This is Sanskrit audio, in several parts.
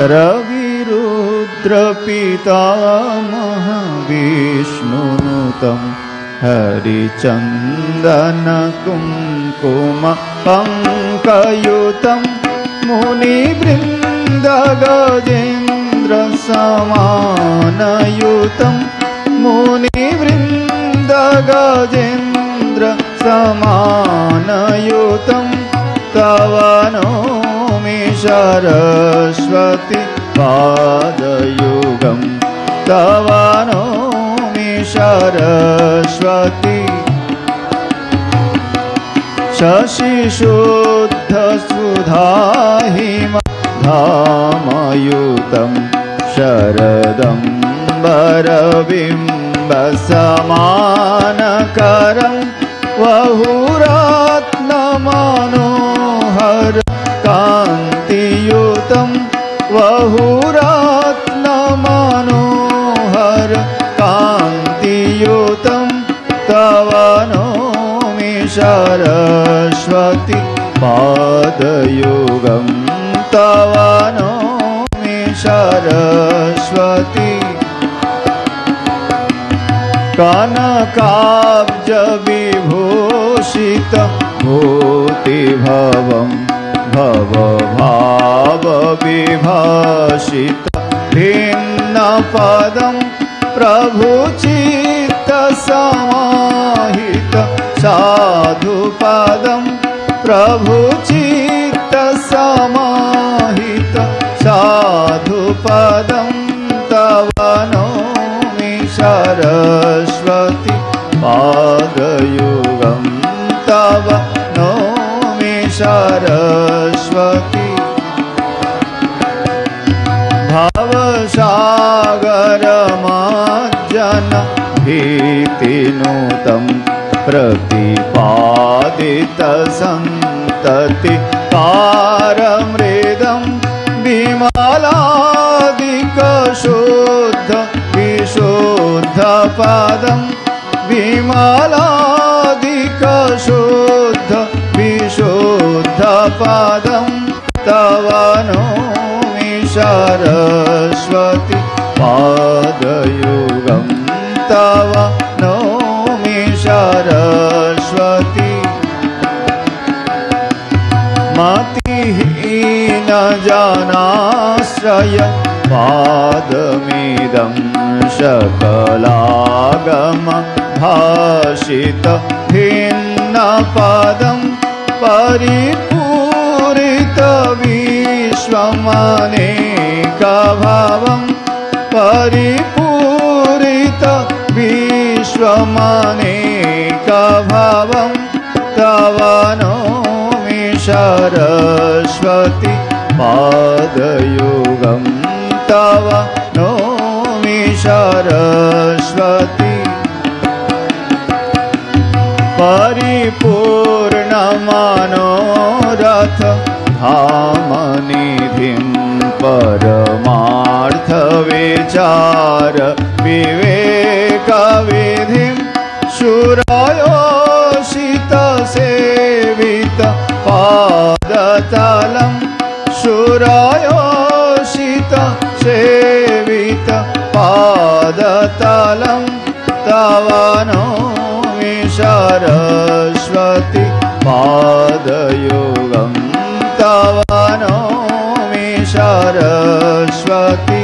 रविरुद्रपितामह विष्णुनुतं हरिचन्दन कुङ्कुम पङ्कयुतं मुनिवृन्द गजेन्द्र समानयुतं मुनिवृन्द गजेन्द्र समानयुतं तव नौमि सरस्वती पादयुगं तव नौमि सरस्वती शशिशुद्ध सुधाहिमधामयुतं शरदम्बरबिम्बसमानकरं वहुरत्नमनोहर कान्तियुतं वहुरत्नमनोहर कान्तियुतं तव नौमि सरस्वती पादयुगं तव नौमि सरस्वती कनकाब्जविभूषित भूतिभवं भवभावविभाषित भिन्नपदं प्रभुचित्तसमाहित साधुपदं प्रभुचित्तसमाहित साधुपदं तव नौमि सरस्वती पादयुगं तव नौमि सरस्वती भवसागरमार्जन भीतिनुतं प्रतिपादित सन्तति कारमृदं विमलादिकशुद्ध विशुद्धपदं विमलादिकशुद्ध विशुद्धपदं तव नौमि सरस्वती पादयुगं तव नौमि सरस्वती मतिहीन जनाश्रय पादमिदं सकलागम भाषित भिन्नपदं परिपूरित विश्वमनेकभावं परिपूरित विश्वमनेकभावं तव नौमि सरस्वती पादयुगं तव नौमि सरस्वती परिपूर्णमनोरथ धामनिधिं परमार्थविचार विवेकविधिं शूरयोषितसेवित पादतलं शूरयोषितसेवित पादतलं तव नौमि सरस्वती पादयुगं तव नौमि सरस्वती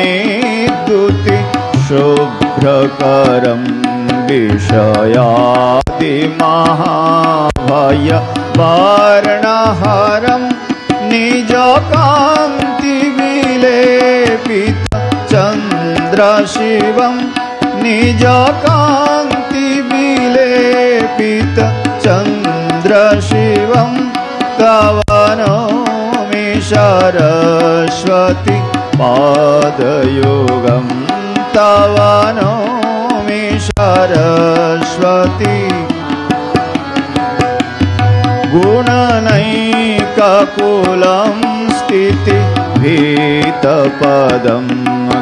सुरमौलिमनिद्युति शुभ्रकरं विषयादिमहाभय वर्णहरं निजकान्तिविलेपित चन्द्रशिवं निजकान्तिविलेपित चन्द्रशिवं तव नौमि सरस्वती पादयुगं तव नौमि सरस्वती गुणनैककुलं स्थितिभीतपदं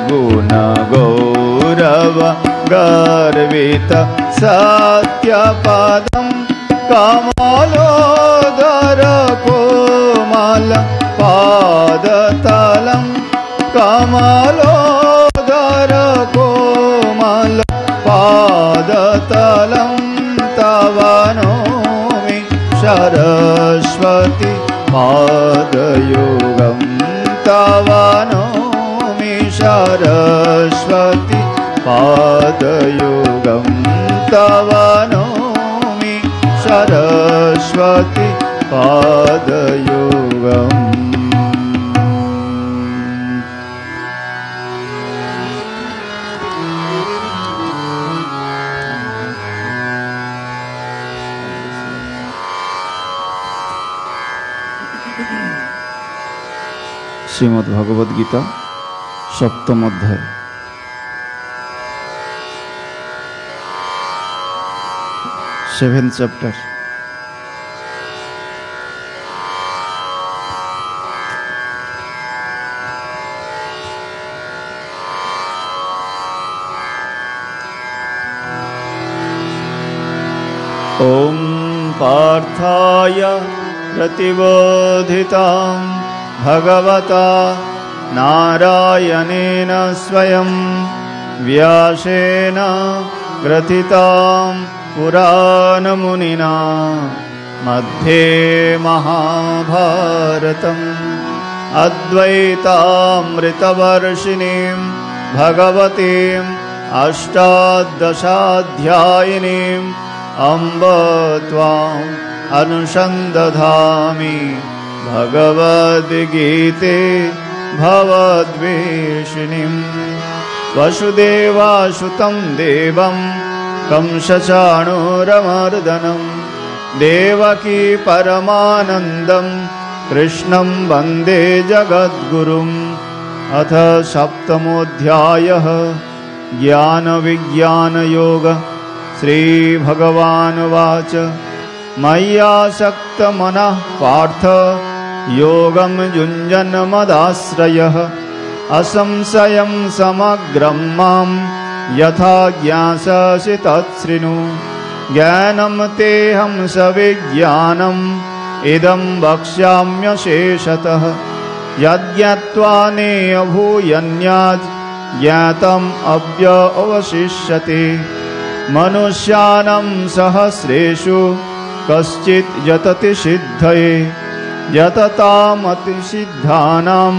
गुणगौरव गर्वित सत्यपदं कमलोदयं कोमल पादतलं कमलोदर कोमल पादतलं तव नौमि सरस्वती पादयुगं तव नौमि सरस्वती पादयुगं तव नौमि सरस्वती पादयुगम्। श्रीमद् भगवद गीता सप्तम अध्याय। Seventh chapter. ओम पार्थाय प्रतिबोधितां भगवता नारायणेन स्वयं व्यासेन ग्रथितां पुराणमुनिना मध्ये महाभारतम् अद्वैतामृतवर्षिणीं भगवतीम् अष्टादशाध्यायिनीम् अम्ब त्वाम् अनुसन्दधामि भगवद्गीते भवद्वेषिणीं। वसुदेवासुतं देवं कंसचाणूरमर्दनं देवकी परमानन्दं कृष्णं वन्दे जगद्गुरुम्। अथ सप्तमोऽध्यायः ज्ञानविज्ञानयोग। श्रीभगवानुवाच मय्यासक्तमनः पार्थ योगं युञ्जन् मदाश्रयः असंशयं समग्रं मां यथा ज्ञास्यसि तच्छृणु। ज्ञानं तेऽहं सविज्ञानम् इदं वक्ष्याम्यशेषतः यज्ञात्वा नेयभूयन्यात् ज्ञातम् अव्यवशिष्यते। मनुष्याणां सहस्रेषु कश्चित् यतति सिद्धये यततामतिसिद्धानां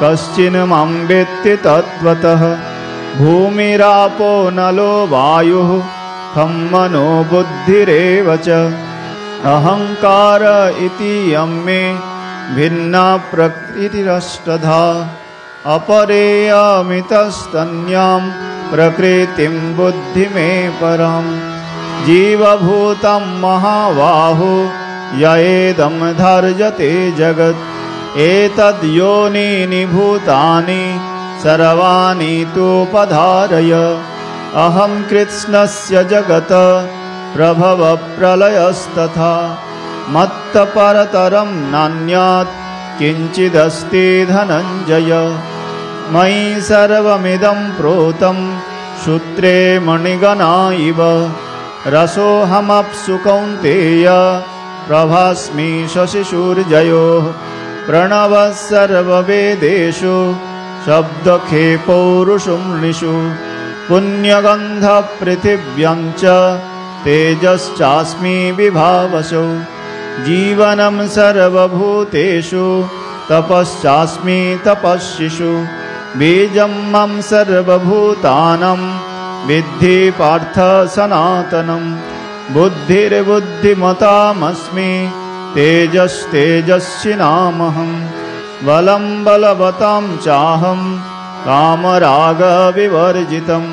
कश्चिन् मां वेत्ति तत्त्वतः। भूमिरापो नलो वायुः खं मनो बुद्धिरेव च अहंकार इति यम्मे भिन्ना प्रकृतिरष्टधा अपरेयमितस्तन्यां प्रकृतिं बुद्धिमे पराम्। जीवभूतं महाबाहो यएदं धार्यते जगत् एतद्योनीनि भूतानि सर्वाणि तोपधारय। अहं कृत्स्नस्य जगत् प्रभव प्रलयस्तथा मत्तपरतरं नान्यत् किञ्चिदस्ति धनञ्जय। मयि सर्वमिदं प्रोतं सूत्रे मणिगणा इव रसोऽहमप्सु कौन्तेय प्रभास्मि शशिसूर्ययोः। प्रणवः सर्ववेदेषु शब्दखे पौरुषुम्निषु पुण्यगन्धपृथिव्यां च तेजश्चास्मि विभावसो। जीवनं सर्वभूतेषु तपश्चास्मि तपस्विषु। बीजं मम सर्वभूतानां विद्धि पार्थ सनातनं। बुद्धिर्बुद्धिमतामस्मि तेजस्तेजस्विनामहं। बलं बलवतां चाहं कामरागविवर्जितं।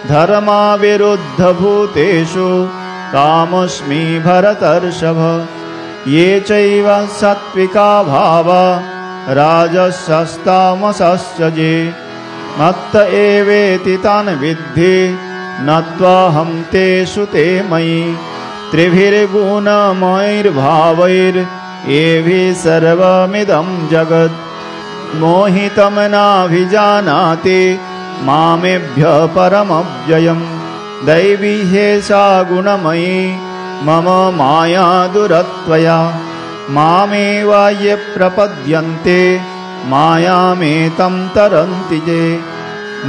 धर्माविरुद्धभूतेषु कामस्मि भरतर्षभ। ये चैव सात्विका भावा राजसस्तामसश्च ये मत्त एवेति तान् विद्धि नत्वाहं तेषु ते मयि। त्रिभिर्गुणमयैर्भावैर्येभिः सर्वमिदं जगत् मोहितं नाभिजानाति मामेभ्यः परमव्ययम्। दैवी ह्येषा गुणमयी मम माया दुरत्वया मामेव ये प्रपद्यन्ते मायामेतं तरन्ति ये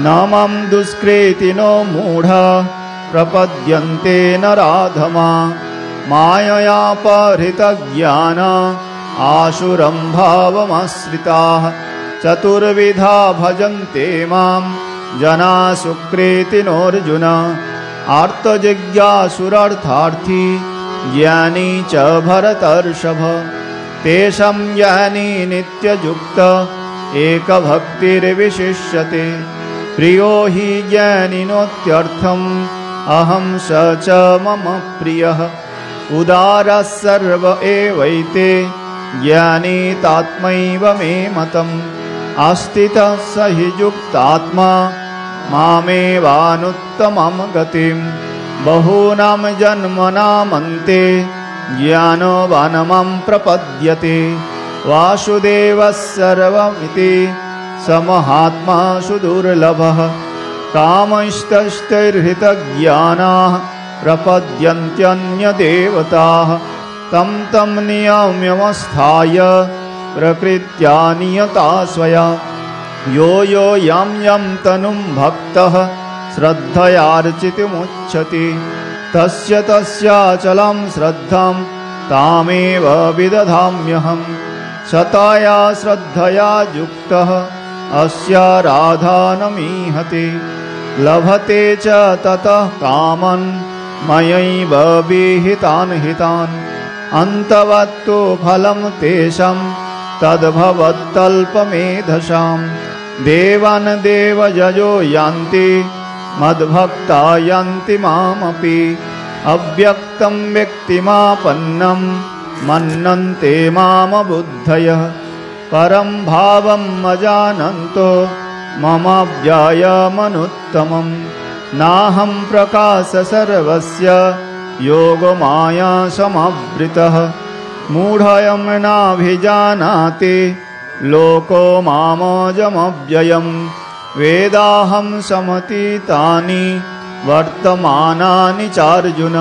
न मां दुष्कृतिनो मूढा प्रपद्यन्ते नराधमा माययापहृतज्ञाना आसुरं भावमाश्रिताः चतुर्विधा भजन्ते मां जना सुकृतिनोऽर्जुन आर्तजिज्ञासुरर्थार्थी ज्ञानी च भरतर्षभ तेषां ज्ञानी नित्ययुक्त एकभक्तिर्विशिष्यते प्रियो हि ज्ञानिनोत्यर्थम् अहं स च मम प्रियः उदारः सर्व एवैते ज्ञानी तात्मैव मे मतम् आस्थितः स हि युक्तात्मा मामेवानुत्तमं गतिं बहूनां जन्मनामन्ते ज्ञानवान् मां प्रपद्यते वासुदेवः सर्वमिति स महात्मा सुदुर्लभः कामैस्तैर्हृतज्ञानाः प्रपद्यन्त्यन्यदेवताः तं तं नियम्यवस्थाय प्रकृत्या नियता स्वया यो यो यं यं तनुं भक्तः श्रद्धयार्चितुमुच्छति तस्य तस्याचलं श्रद्धां तामेव विदधाम्यहम् सतया श्रद्धया युक्तः अस्याराधनमीहते लभते च ततः कामन् मयैव विहितान् हितान् अन्तवत्तु फलं तेषां तद्भवत्तल्पमेधसां देवान् देवयजो यान्ति मद्भक्ता यान्ति मामपि अव्यक्तं व्यक्तिमापन्नं मन्यन्ते मामबुद्धयः परं भावं अजानन्तो ममाव्ययमनुत्तमम् नाहं प्रकाश सर्वस्य योगमाया समावृतः मूढयं नाभिजानाति लोको मामजमव्ययम् वेदाहं समतीतानि वर्तमानानि चार्जुन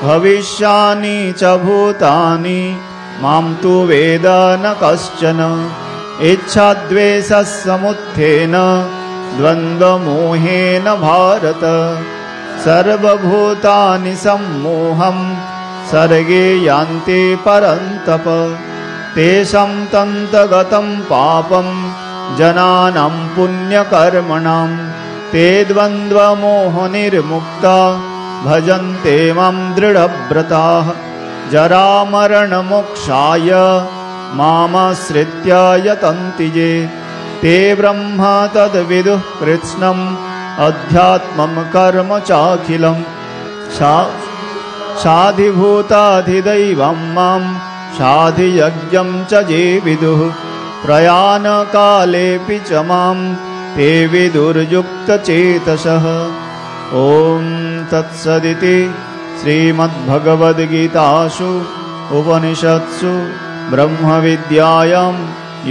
भविष्यानि च भूतानि मां तु वेद न कश्चन इच्छाद्वेषसमुत्थेन द्वन्द्वमोहेन भारत सर्वभूतानि सम्मोहं सर्गे यान्ति परन्तप तेषां तन्तगतं पापं जनानां पुण्यकर्मणां ते द्वन्द्वमोहनिर्मुक्ता भजन्ते मां दृढव्रताः जरामरणमोक्षाय मामाश्रित्य यतन्ति ये ते ब्रह्म तद्विदुः कृत्स्नम् अध्यात्मं कर्म चाखिलं साधिभूताधिदैवं मां साधियज्ञं च ये विदुः प्रयाणकालेऽपि च मां ते विदुर्युक्तचेतसः ॐ तत्सदिति श्रीमद्भगवद्गीतासु उपनिषत्सु ब्रह्मविद्यायां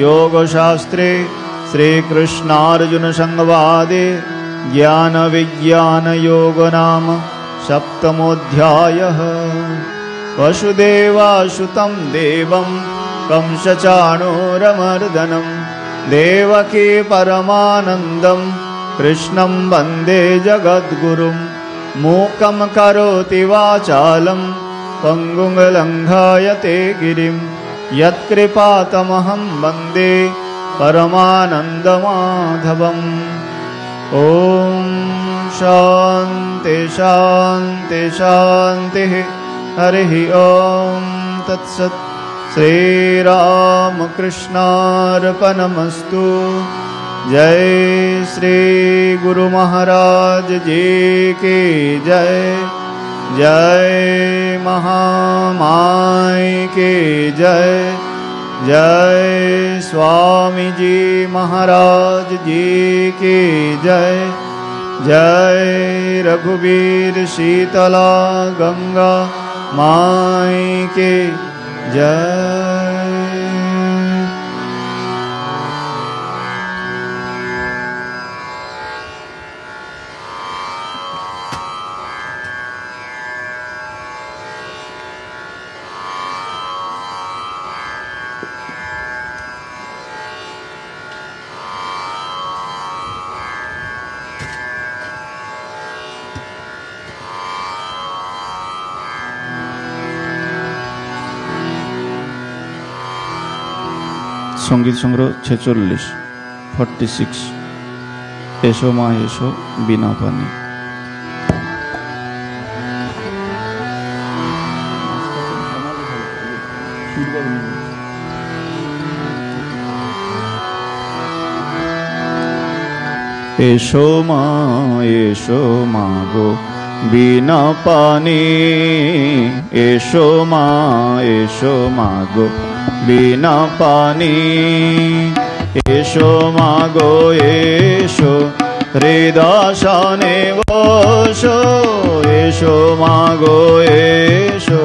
योगशास्त्रे श्रीकृष्णार्जुनसंवादे ज्ञानविज्ञानयोगो नाम सप्तमोऽध्यायः वसुदेवासुतं देवं कंसचाणूरमर्दनं देवकी परमानन्दं कृष्णं वन्दे जगद्गुरुं मूकं करोति वाचालं पङ्गुं लङ्घयते गिरिं यत्कृपातमहं वन्दे परमानन्दमाधवम् ॐ शान्ति शान्ति शान्तिः हरिः ॐ तत्सत् श्रीरामकृष्णार्पणमस्तु जय श्री गुरु महाराज जी की जय जय महामाई की जय जय स्वामी जी महाराज जी की जय जय रघुवीर शीतला गंगा माई की जय। সঙ্গীত সংগ্রহ 46 46 এসো মা এসো বিনা পানি। এসো মা গো বিনা পানি, এসো মা গো বিনা পানি, এসো মা গো এসো হৃদয়শনে বসো, এসো মা গো এসো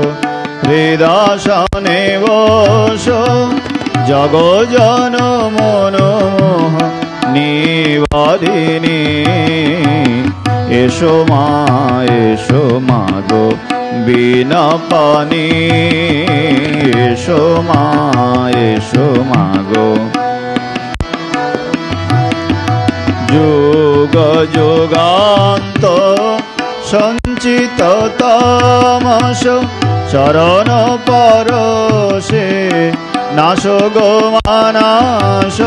হৃদয়শনে বসো, জগজন মনোমোহ নিবাদিনী, এসো মা গো বিনা পানি, এসো মা গো। যুগ যুগান্ত সঞ্চিত তামস চরণ পরশে নাশ গো মানাশ,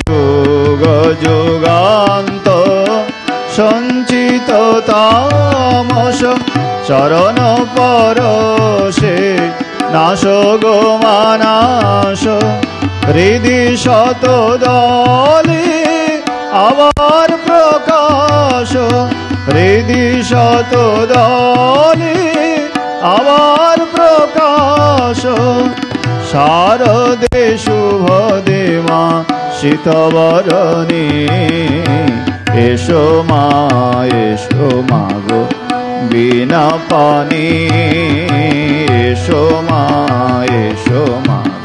যুগ যুগান্ত সঞ্চিত তামস চরণ পরশে নাশ গো মানাশ, হৃদি শত দলে আবার প্রকাশ, হৃদি শত দলে আবার প্রকাশ, শারদে শুভদে মা শীতবরণী, এসো মা গো বিনা পানি, এসো মা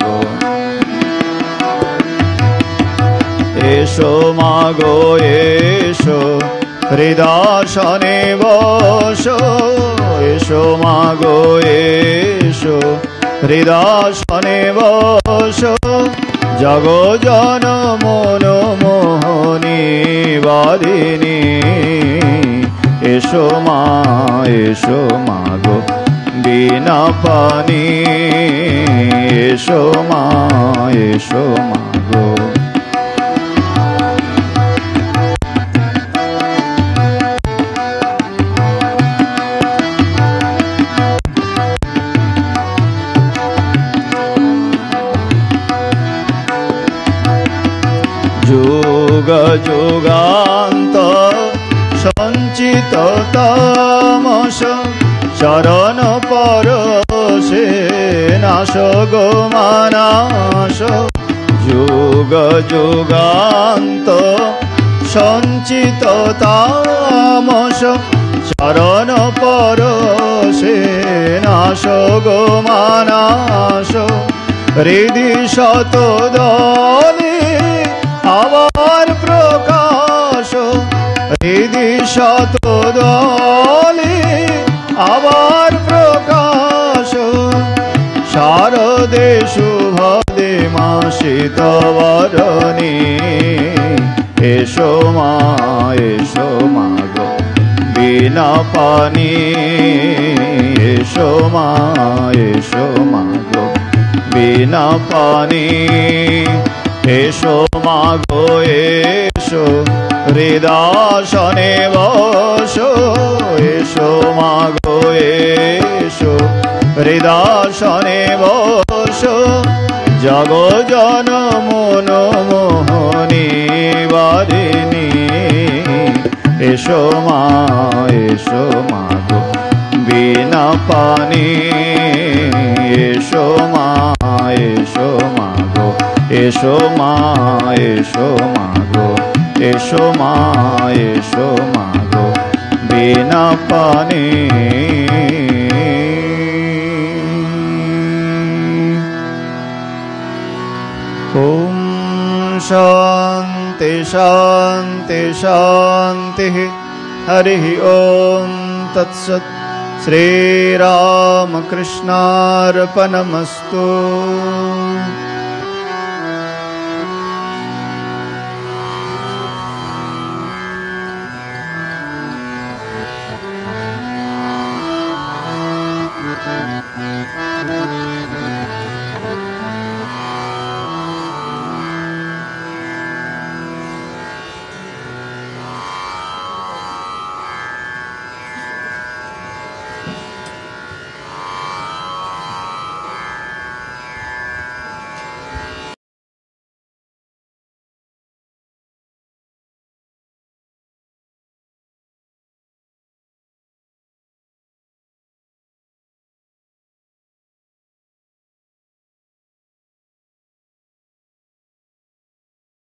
গো, এসো মা গো এসো হৃদয়শনে বসো, এসো মা গো এসো হৃদয়শনে বসো, জগজন মনোমোহনী বাদিনী, এসো মা গো বিনা পানি, এসো মা গো। যুগ যুগান্ত সঞ্চিত তামস চরণ পরশে নাশ গো মানাশ, যুগ যুগান্ত সঞ্চিত তামস চরণ পরশে নাশ গো মানাশ, হৃদি শত দলে আবার প্রকাশ, হৃদি শত দলে আবার প্রকাশ, শারদে শুভদে মা শীতবরণী, এসো মা গো বিনা পানি, এসো মা গো বিনা পানি, এসো মা গো এসো হৃদয়শনে বসো, এসো মা গো এসো হৃদয়শনে বসো, জগজন মনোমোহনী বাদিনী, এসো মা গো বিনা পানি, এসো মা গো, এসো মা গো, এসো মা গো বিনা পানি। ওম শান্তি শান্তি শান্তি, হরি ওম তৎসৎ। শ্রীরামকৃষ্ণার্পণমস্তু।